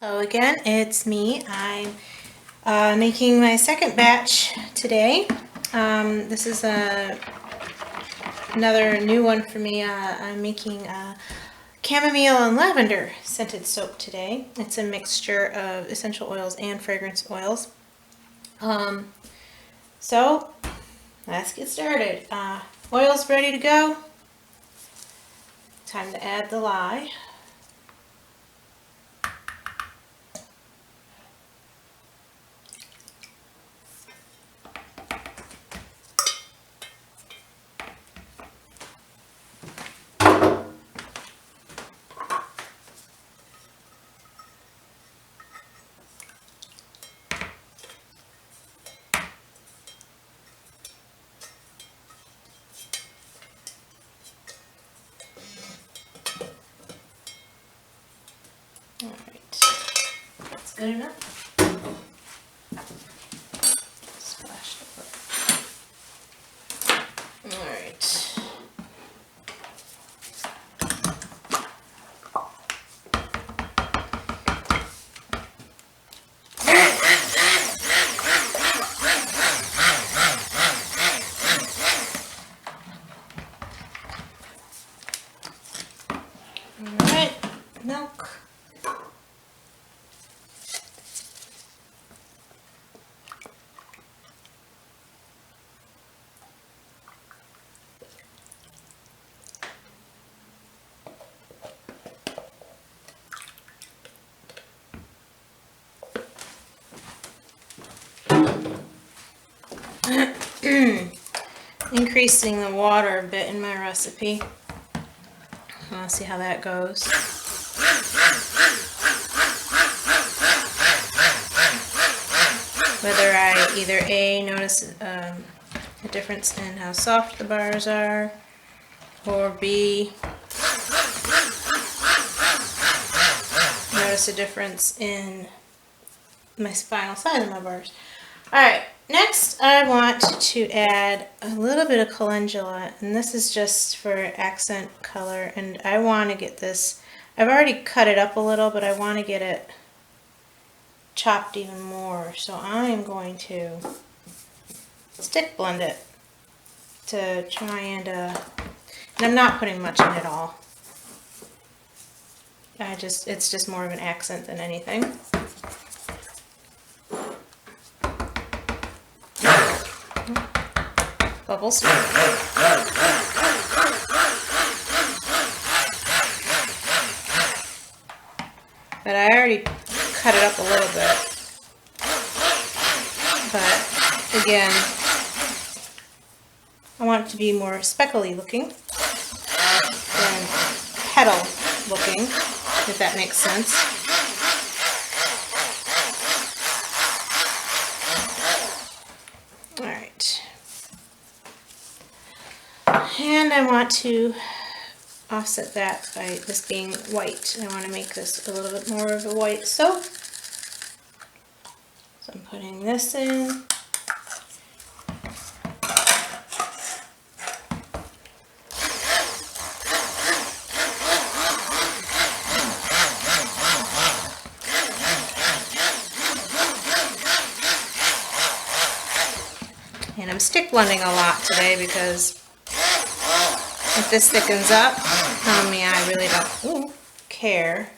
Hello again, it's me. I'm making my second batch today. This is another new one for me. I'm making chamomile and lavender scented soap today. It's a mixture of essential oils and fragrance oils. So let's get started. Oil's ready to go. Time to add the lye. Alright, that's good enough. Splash it. Alright. Alright, milk. Increasing the water a bit in my recipe. I'll see how that goes. Whether I either A, notice a difference in how soft the bars are, or B, notice a difference in my final size of my bars. Alright, next I want to add a little bit of calendula, and this is just for accent color, and I want to get this, I've already cut it up a little, but I want to get it chopped even more, so I am going to stick blend it to try and I'm not putting much in at all. It's just more of an accent than anything. Bubbles. But I already cut it up a little bit. But again, I want it to be more speckly looking than petal looking, if that makes sense. Alright. And I want to offset that by this being white. I want to make this a little bit more of a white soap. So I'm putting this in. And I'm stick blending a lot today because if this thickens up on me, I really don't care.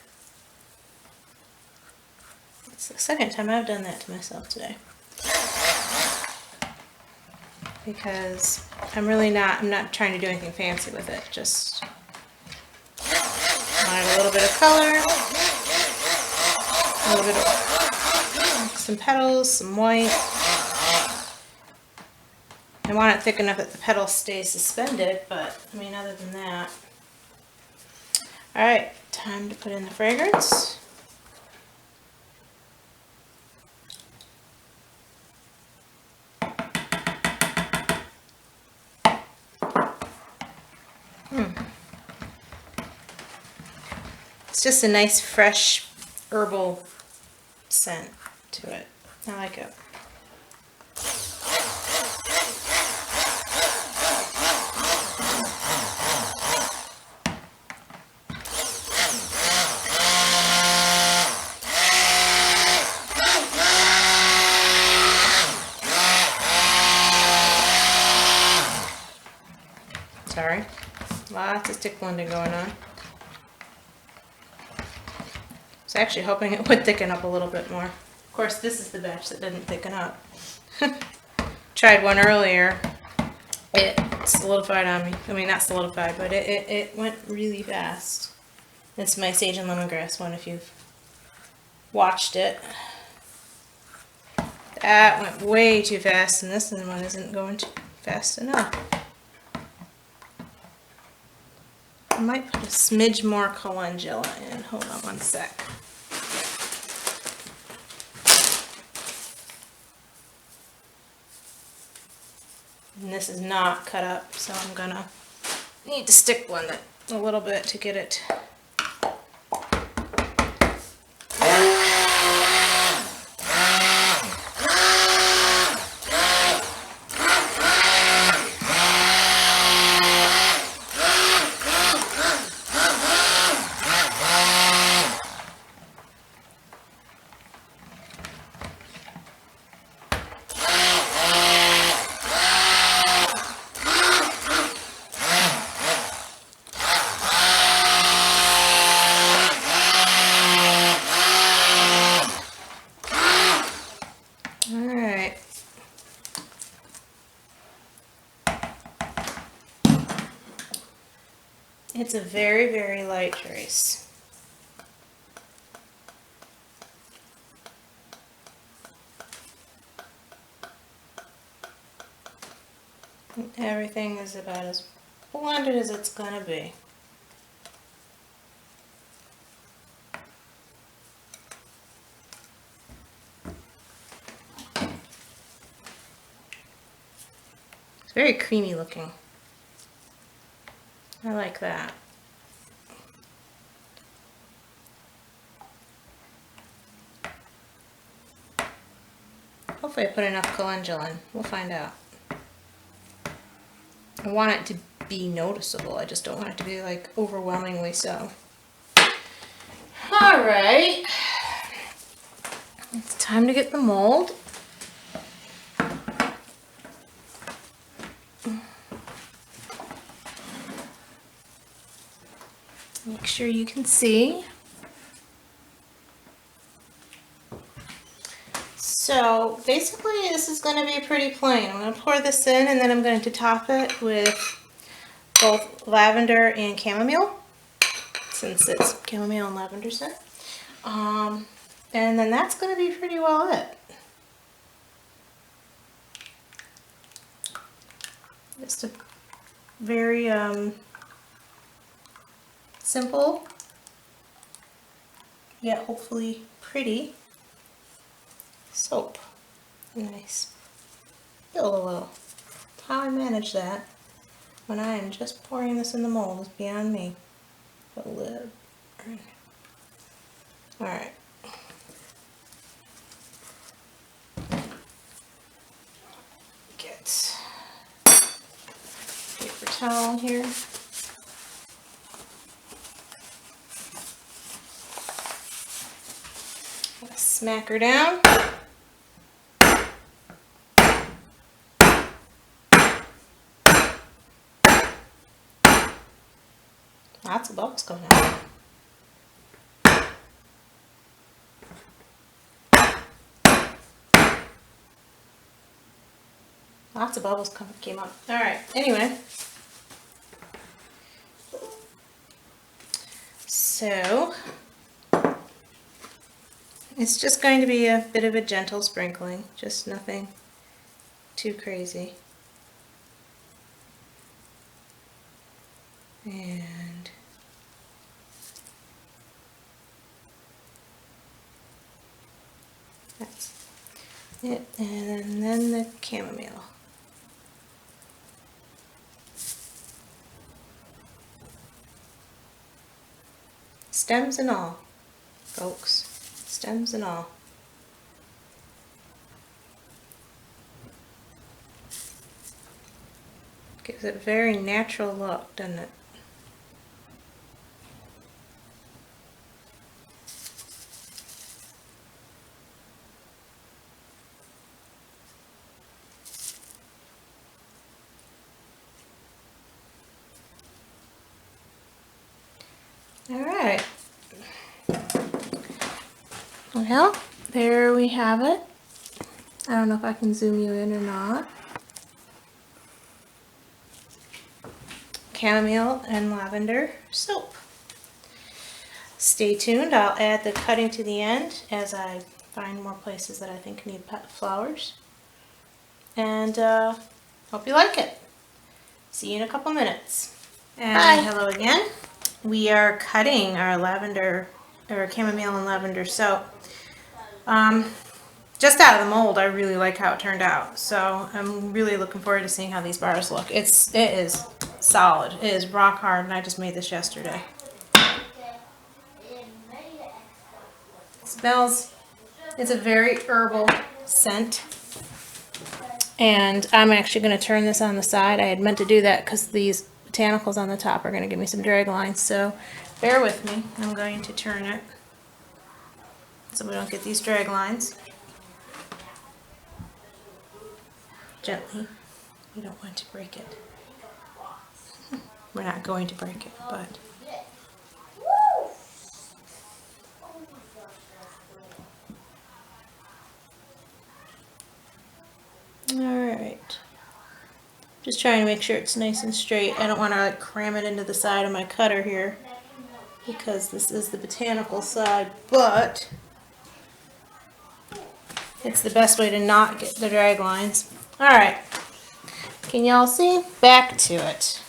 It's the second time I've done that to myself today. Because I'm not trying to do anything fancy with it. Just wanted a little bit of color, a little bit of some petals, some white. I want it thick enough that the petal stays suspended, but I mean, other than that. Alright, time to put in the fragrance. It's just a nice, fresh, herbal scent to it. I like it. Lots of stick blending going on. I was actually hoping it would thicken up a little bit more. Of course, this is the batch that didn't thicken up. Tried one earlier. It solidified on me. I mean, not solidified, but it went really fast. It's my sage and lemongrass one if you've watched it. That went way too fast, and this one isn't going too fast enough. I might put a smidge more calendula in. Hold on one sec. And this is not cut up, so I'm gonna need to stick blend it a little bit to get it. It's a very, very light trace. And everything is about as blended as it's gonna be. It's very creamy looking. I like that. Hopefully I put enough calendula in. We'll find out. I want it to be noticeable. I just don't want it to be like overwhelmingly so. Alright. It's time to get the mold. Make sure you can see. So basically this is going to be pretty plain. I'm going to pour this in and then I'm going to top it with both lavender and chamomile, since it's chamomile and lavender scent. And then that's going to be pretty well it. Just a very simple, yet hopefully pretty soap. Nice. Spill a little. How I manage that when I am just pouring this in the mold is beyond me. Put a lid. Alright. Get paper towel here. Smack her down. Lots of bubbles coming out. Lots of bubbles came up. Alright, anyway. So, it's just going to be a bit of a gentle sprinkling, just nothing too crazy. And that's it. And then the chamomile. Stems and all, folks. Stems and all. Gives it a very natural look, doesn't it? All right. Well, there we have it. I don't know if I can zoom you in or not. Chamomile and lavender soap. Stay tuned. I'll add the cutting to the end as I find more places that I think need flowers. And hope you like it. See you in a couple minutes. And bye. Hello again. We are cutting our lavender or chamomile and lavender soap. Just out of the mold, I really like how it turned out. So I'm really looking forward to seeing how these bars look. It is solid. It is rock hard, and I just made this yesterday. It smells. It's a very herbal scent. And I'm actually going to turn this on the side. I had meant to do that because these botanicals on the top are going to give me some drag lines. So bear with me. I'm going to turn it so we don't get these drag lines. Gently. We don't want to break it. We're not going to break it, but... Alright. Just trying to make sure it's nice and straight. I don't want to like cram it into the side of my cutter here because this is the botanical side, but it's the best way to not get the drag lines. Alright. Can y'all see? Back to it.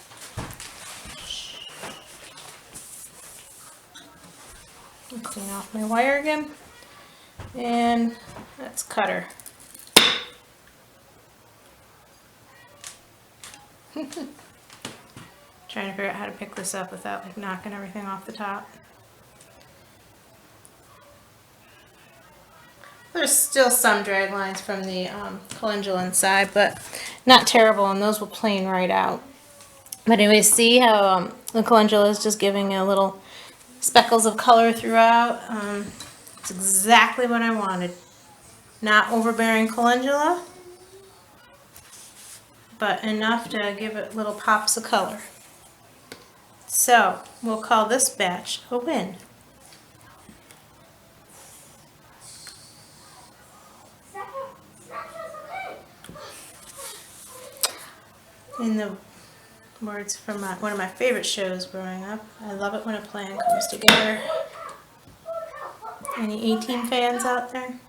I'll clean off my wire again. And that's cutter. Trying to figure out how to pick this up without like knocking everything off the top. There's still some drag lines from the calendula inside, but not terrible, and those will plane right out. But anyway, see how the calendula is just giving a little speckles of color throughout. It's exactly what I wanted. Not overbearing calendula, but enough to give it little pops of color. So we'll call this batch a win. In the words from one of my favorite shows growing up, I love it when a plan comes together. Any A-Team fans out there?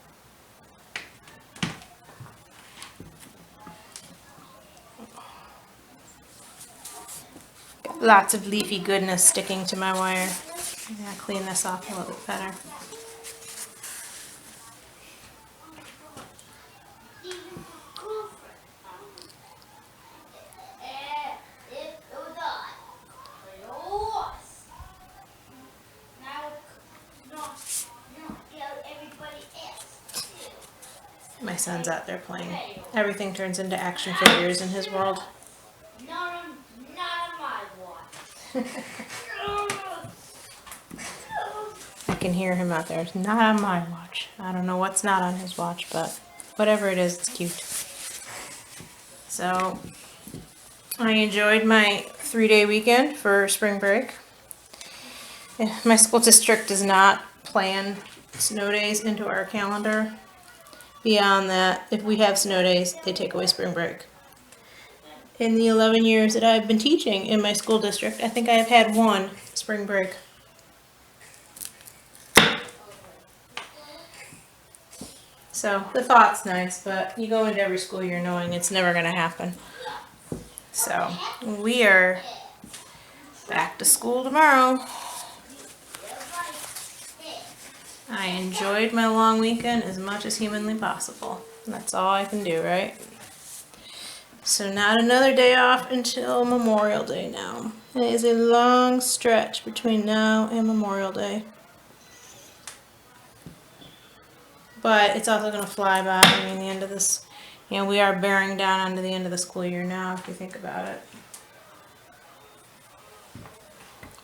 Got lots of leafy goodness sticking to my wire. I'm going to clean this off a little bit better. My son's out there playing. Everything turns into action figures in his world. Not on my watch. I can hear him out there. It's not on my watch. I don't know what's not on his watch, but whatever it is, it's cute. So, I enjoyed my 3-day weekend for spring break. My school district does not plan snow days into our calendar. Beyond that, if we have snow days, they take away spring break. In the 11 years that I've been teaching in my school district, I think I have had one spring break. So the thought's nice, but you go into every school year knowing it's never going to happen. So we are back to school tomorrow. I enjoyed my long weekend as much as humanly possible. That's all I can do, right? So not another day off until Memorial Day now. It is a long stretch between now and Memorial Day. But it's also going to fly by. I mean, the end of this, we are bearing down onto the end of the school year now, if you think about it.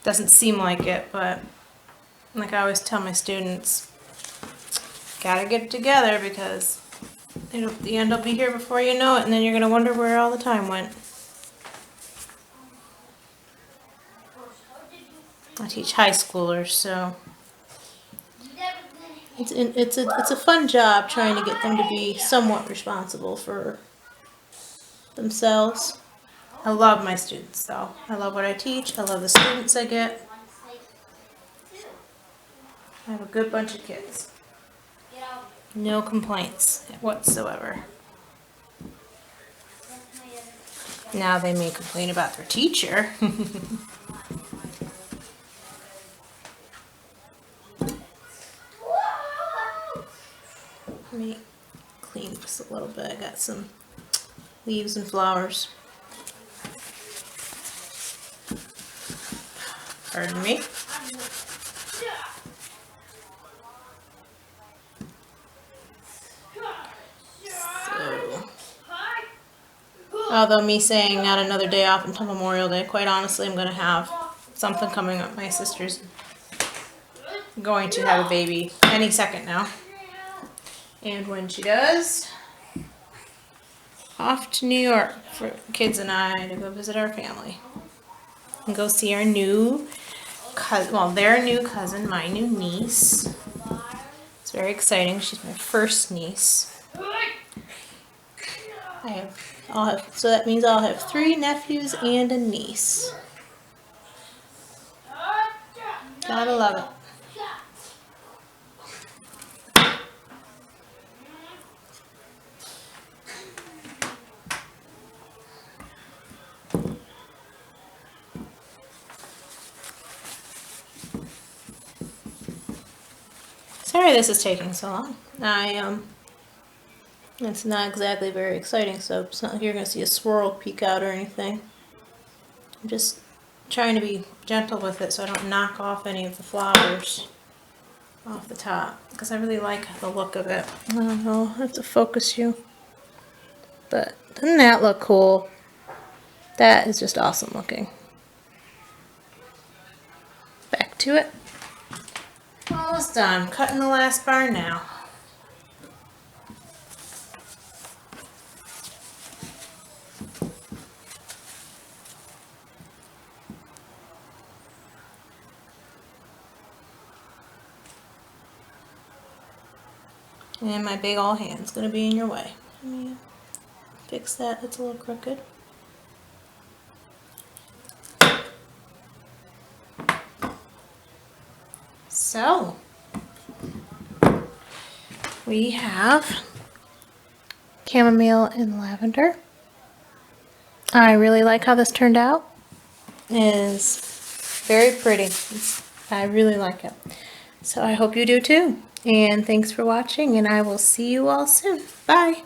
Doesn't seem like it, but like I always tell my students, gotta get it together because the end will be here before you know it, and then you're going to wonder where all the time went. I teach high schoolers, so it's a fun job trying to get them to be somewhat responsible for themselves. I love my students though. I love what I teach. I love the students I get. I have a good bunch of kids. No complaints whatsoever. Now they may complain about their teacher. Let me clean this a little bit. I got some leaves and flowers. Pardon me. So, although me saying not another day off until Memorial Day, quite honestly, I'm going to have something coming up. My sister's going to have a baby any second now. And when she does, off to New York for kids and I to go visit our family. And go see our new cousin, well, their new cousin, my new niece. It's very exciting. She's my first niece. So that means I'll have 3 nephews and a niece. Gotta love it. Sorry this is taking so long. It's not exactly very exciting, so it's not like you're going to see a swirl peek out or anything. I'm just trying to be gentle with it so I don't knock off any of the flowers off the top, because I really like the look of it. I don't know, I have to focus you. But doesn't that look cool? That is just awesome looking. Back to it. Almost done. Cutting the last bar now. And my big old hand's gonna be in your way. Let me fix that. It's a little crooked. So, we have chamomile and lavender. I really like how this turned out. It is very pretty. I really like it. So I hope you do too. And thanks for watching, and I will see you all soon. Bye.